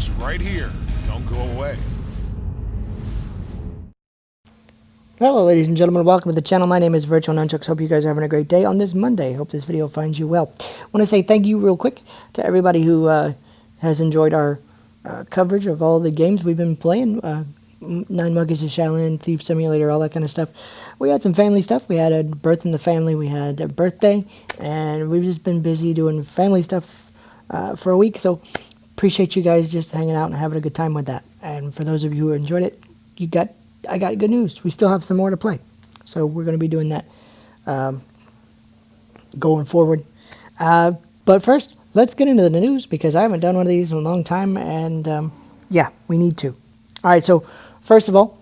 news right here. Don't go away. Hello ladies and gentlemen, welcome to the channel. My name is Virtual Nunchucks. Hope you guys are having a great day on this Monday. Hope this video finds you well. I want to say thank you real quick to everybody who has enjoyed our coverage of all the games we've been playing. Nine Monkeys of Shaolin, Thief Simulator, all that kind of stuff. We had some family stuff. We had a birth in the family. We had a birthday. And we've just been busy doing family stuff for a week. So appreciate you guys just hanging out and having a good time with that. And for those of you who enjoyed it, I got good news. We still have some more to play. So we're going to be doing that going forward. But first, let's get into the news because I haven't done one of these in a long time. And yeah, we need to. All right, so first of all,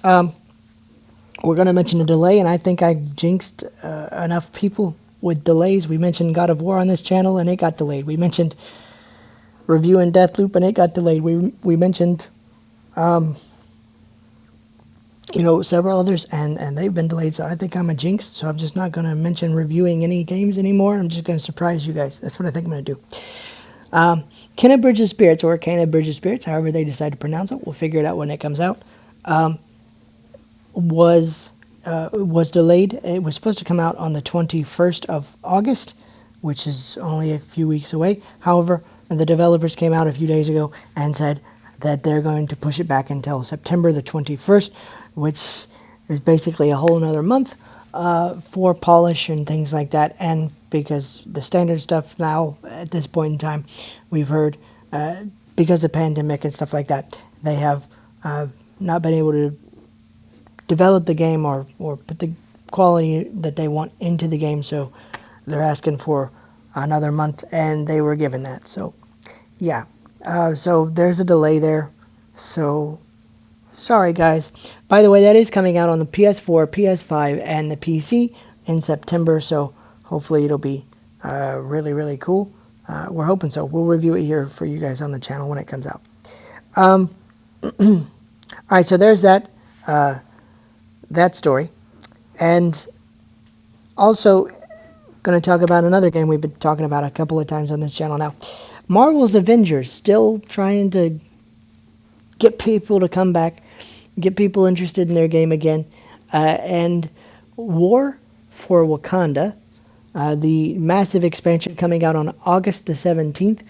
we're going to mention a delay. And I think I jinxed enough people with delays. We mentioned God of War on this channel and it got delayed. We mentioned reviewing Deathloop and it got delayed. We mentioned... several others, and they've been delayed, so I think I'm a jinx, so I'm just not going to mention reviewing any games anymore. I'm just going to surprise you guys. That's what I think I'm going to do. Kena Bridge of Spirits, or Kena Bridge of Spirits, however they decide to pronounce it, we'll figure it out when it comes out, was delayed. It was supposed to come out on the 21st of August, which is only a few weeks away. However, the developers came out a few days ago and said that they're going to push it back until September the 21st, which is basically a whole another month for polish and things like that. And because the standard stuff now, at this point in time, we've heard, because of the pandemic and stuff like that, they have not been able to develop the game or put the quality that they want into the game. So they're asking for another month, and they were given that. So, yeah. So there's a delay there. So... sorry guys. By the way, that is coming out on the PS4, PS5, and the PC in September, so hopefully it'll be really, really cool. We're hoping so. We'll review it here for you guys on the channel when it comes out. Alright, so there's that story. And also going to talk about another game we've been talking about a couple of times on this channel now. Marvel's Avengers, still trying to get people to come back, get people interested in their game again. And War for Wakanda, the massive expansion coming out on August the 17th,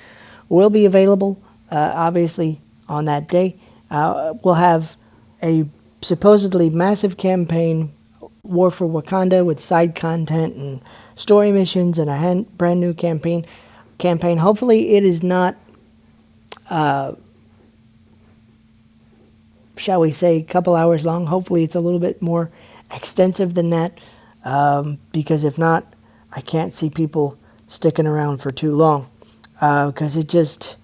will be available, obviously, on that day. We'll have a supposedly massive campaign, War for Wakanda, with side content and story missions and a brand new campaign. Hopefully it is not... shall we say, a couple hours long. Hopefully it's a little bit more extensive than that, because if not, I can't see people sticking around for too long, because it just,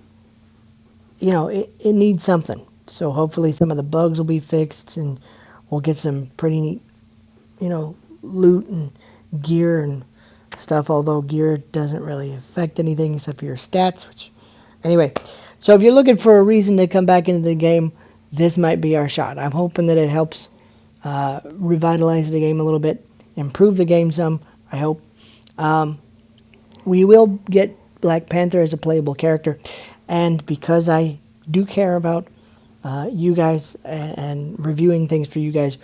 it needs something. So hopefully some of the bugs will be fixed, and we'll get some pretty neat, loot and gear and stuff, although gear doesn't really affect anything except for your stats, which, anyway. So if you're looking for a reason to come back into the game, this might be our shot. I'm hoping that it helps revitalize the game a little bit, improve the game some, I hope. We will get Black Panther as a playable character, and because I do care about you guys and reviewing things for you guys,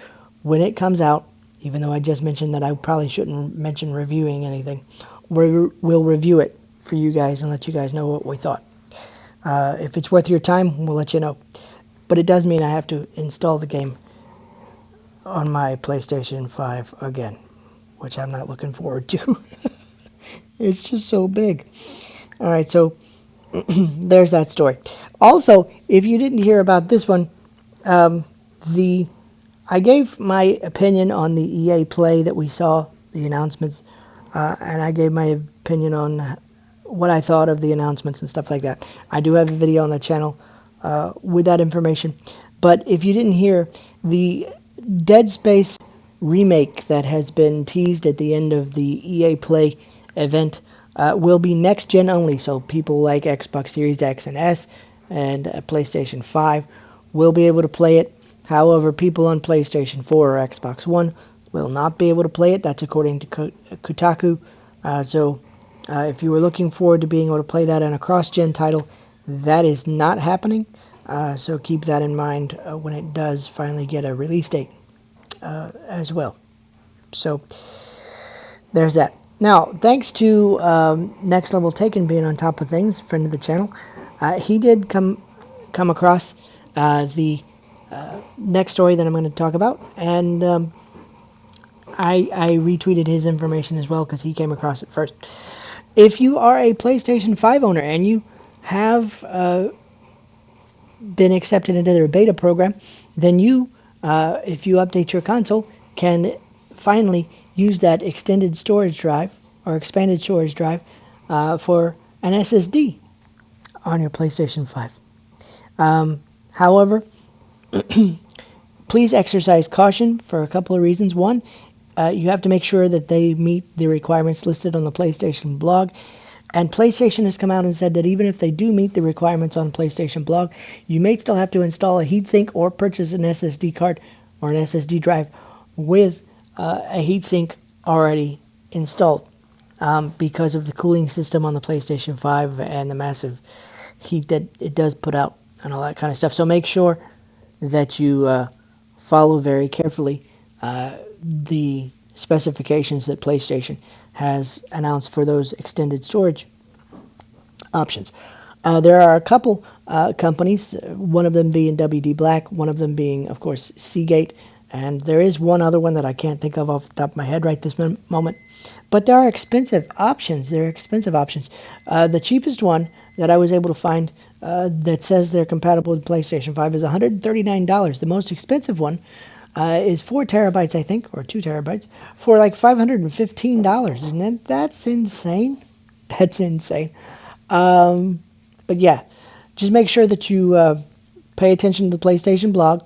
when it comes out, even though I just mentioned that I probably shouldn't mention reviewing anything, we'll review it for you guys and let you guys know what we thought. If it's worth your time, we'll let you know. But it does mean I have to install the game on my PlayStation 5 again, which I'm not looking forward to. It's just so big. Alright, so there's that story. Also, if you didn't hear about this one, I gave my opinion on the EA Play that we saw, the announcements, and I gave my opinion on what I thought of the announcements and stuff like that. I do have a video on the channel with that information. But if you didn't hear, the Dead Space remake that has been teased at the end of the EA Play event will be next gen only, so people like Xbox Series X and S and PlayStation 5 will be able to play it. However, people on PlayStation 4 or Xbox One will not be able to play it. That's according to Kotaku. So if you were looking forward to being able to play that on a cross-gen title, That is not happening, so keep that in mind when it does finally get a release date as well. So there's that. Now, thanks to Next Level Taken being on top of things, friend of the channel, he did come across the next story that I'm going to talk about, and I retweeted his information as well because he came across it first. If you are a PlayStation 5 owner and you have been accepted into their beta program, then you, if you update your console, can finally use that extended storage drive or expanded storage drive for an SSD on your PlayStation 5. However, please exercise caution for a couple of reasons. One, you have to make sure that they meet the requirements listed on the PlayStation blog. And PlayStation has come out and said that even if they do meet the requirements on PlayStation blog, you may still have to install a heatsink or purchase an SSD card or an SSD drive with a heatsink already installed because of the cooling system on the PlayStation 5 and the massive heat that it does put out and all that kind of stuff. So make sure that you follow very carefully the specifications that PlayStation has announced for those extended storage options. There are a couple companies, one of them being WD Black, one of them being, of course, Seagate, and there is one other one that I can't think of off the top of my head right this moment. But there are expensive options. The cheapest one that I was able to find that says they're compatible with PlayStation 5 is $139. The most expensive one is 4 terabytes, I think, or 2 terabytes, for like $515. And that's insane. That's insane. But yeah, just make sure that you pay attention to the PlayStation blog.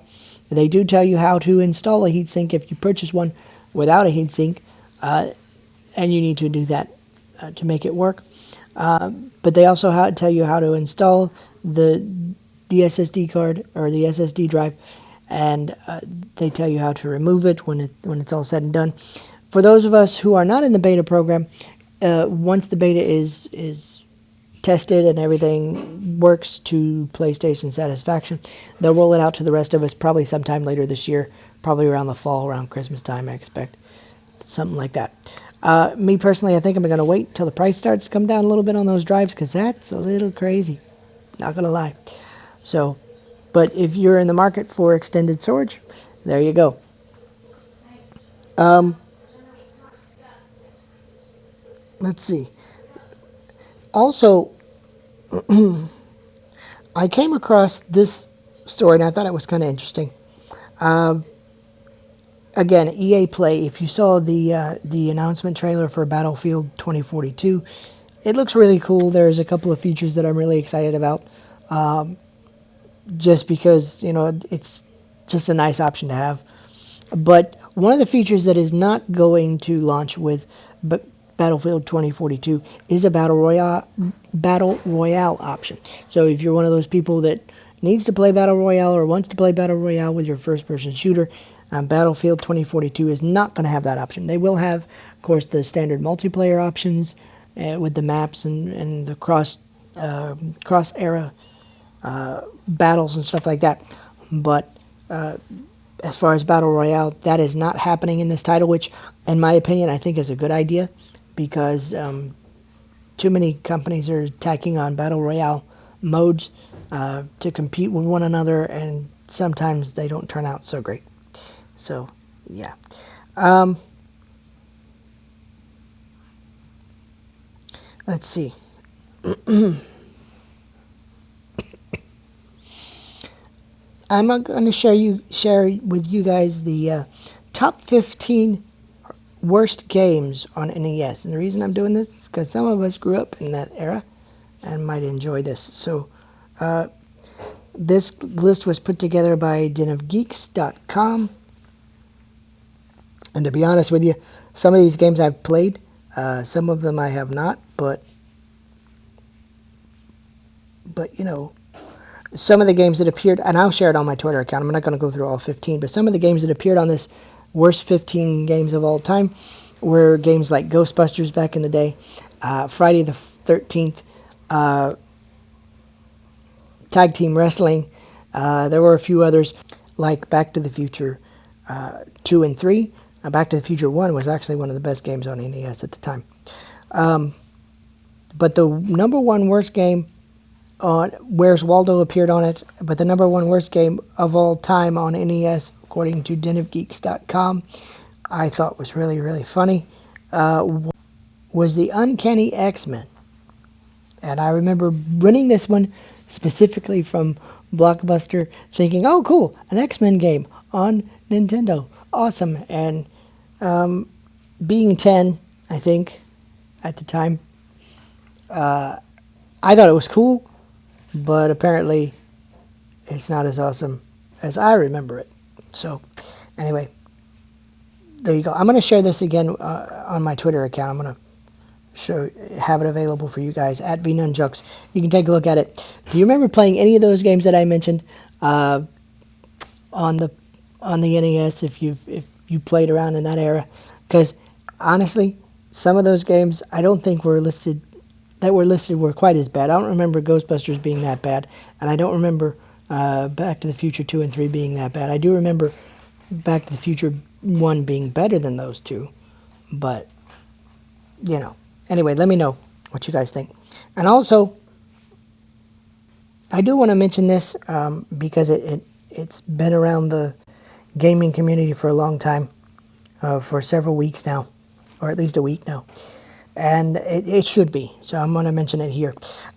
They do tell you how to install a heatsink if you purchase one without a heatsink, and you need to do that to make it work. But they also tell you how to install the SSD card or the SSD drive, and they tell you how to remove it when it's all said and done. For those of us who are not in the beta program, once the beta is tested and everything works to PlayStation satisfaction, they'll roll it out to the rest of us probably sometime later this year, probably around the fall, around Christmas time, I expect. Something like that. Me personally, I think I'm going to wait till the price starts to come down a little bit on those drives because that's a little crazy. Not going to lie. So, but if you're in the market for extended storage, there you go. Let's see. Also, I came across this story and I thought it was kind of interesting. Again, EA Play, if you saw the announcement trailer for Battlefield 2042, it looks really cool. There's a couple of features that I'm really excited about. Just because, it's just a nice option to have. But one of the features that is not going to launch with Battlefield 2042 is a battle royale option. So if you're one of those people that needs to play battle royale or wants to play battle royale with your first-person shooter, Battlefield 2042 is not going to have that option. They will have, of course, the standard multiplayer options with the maps and the cross-era battles and stuff like that. But as far as battle royale, that is not happening in this title, which, in my opinion, I think is a good idea, because too many companies are tacking on battle royale modes to compete with one another, and sometimes they don't turn out so great. So, yeah. Let's see. I'm going to share with you guys the top 15 worst games on NES. And the reason I'm doing this is because some of us grew up in that era and might enjoy this. So, this list was put together by denofgeeks.com. And to be honest with you, some of these games I've played, some of them I have not, but some of the games that appeared, and I'll share it on my Twitter account, I'm not going to go through all 15, but some of the games that appeared on this worst 15 games of all time were games like Ghostbusters back in the day, Friday the 13th, tag team wrestling. There were a few others like Back to the Future 2 and 3. Back to the Future 1 was actually one of the best games on NES at the time. But the number one worst game on Where's Waldo appeared on it, but the number one worst game of all time on NES, according to denofgeeks.com, I thought was really, really funny, was the Uncanny X-Men. And I remember running this one specifically from Blockbuster, thinking, oh, cool, an X-Men game on Nintendo. Awesome. And being 10, I think, at the time, I thought it was cool, but apparently it's not as awesome as I remember it. So, anyway, there you go. I'm going to share this again on my Twitter account. I'm going to have it available for you guys at VNunchucks. You can take a look at it. Do you remember playing any of those games that I mentioned on the NES? If you played around in that era, because honestly, some of those games I don't think were listed were quite as bad. I don't remember Ghostbusters being that bad, and I don't remember Back to the Future 2 and 3 being that bad. I do remember Back to the Future 1 being better than those two, but, you know. Anyway, let me know what you guys think. And also, I do want to mention this because it's been around the gaming community for a long time, for several weeks now, or at least a week now. And it should be, so I'm going to mention it here.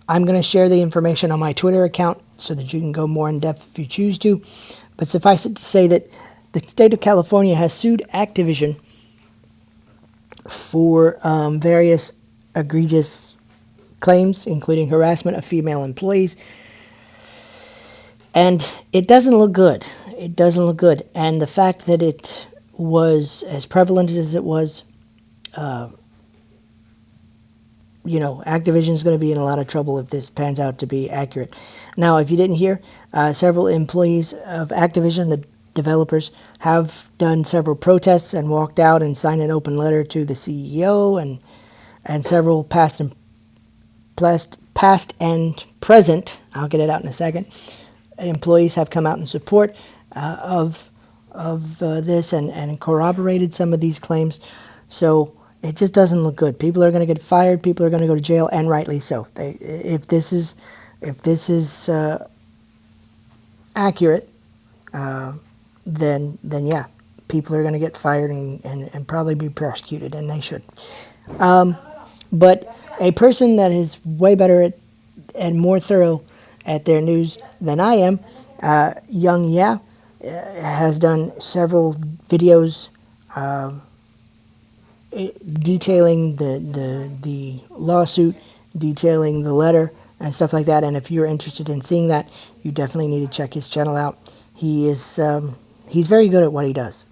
I'm going to share the information on my Twitter account so that you can go more in depth if you choose to. But suffice it to say that the state of California has sued Activision for various egregious claims, including harassment of female employees. And it doesn't look good. It doesn't look good. And the fact that it was as prevalent as it was, Activision is going to be in a lot of trouble if this pans out to be accurate. Now, if you didn't hear, several employees of Activision, the developers, have done several protests and walked out and signed an open letter to the CEO, and several past and present, I'll get it out in a second, employees have come out in support of this and corroborated some of these claims. So it just doesn't look good. People are going to get fired. People are going to go to jail, and rightly so. If this is accurate, then yeah, people are going to get fired and probably be prosecuted, and they should. But a person that is way better and more thorough at their news than I am, Young Yeah, has done several videos detailing the lawsuit, detailing the letter, and stuff like that. And if you're interested in seeing that, you definitely need to check his channel out. He's very good at what he does,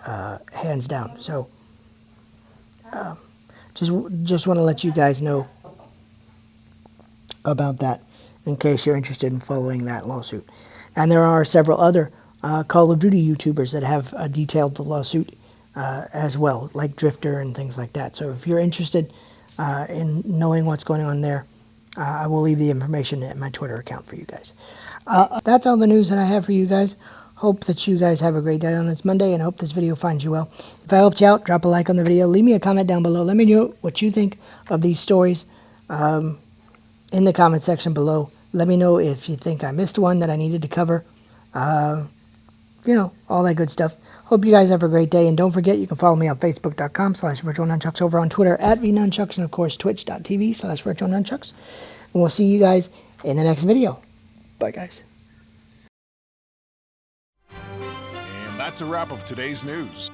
hands down. So just want to let you guys know about that in case you're interested in following that lawsuit. And there are several other Call of Duty YouTubers that have detailed the lawsuit as well, like Drifter and things like that. So if you're interested in knowing what's going on there, I will leave the information at my Twitter account for you guys. That's all the news that I have for you guys. Hope that you guys have a great day on this Monday, and hope this video finds you well. If I helped you out, drop a like on the video. Leave me a comment down below. Let me know what you think of these stories in the comment section below. Let me know if you think I missed one that I needed to cover. All that good stuff. Hope you guys have a great day, and don't forget you can follow me on Facebook.com/VirtualNunchucks, over on Twitter @VNunchucks, and of course Twitch.tv/VirtualNunchucks. And we'll see you guys in the next video. Bye, guys. And that's a wrap of today's news.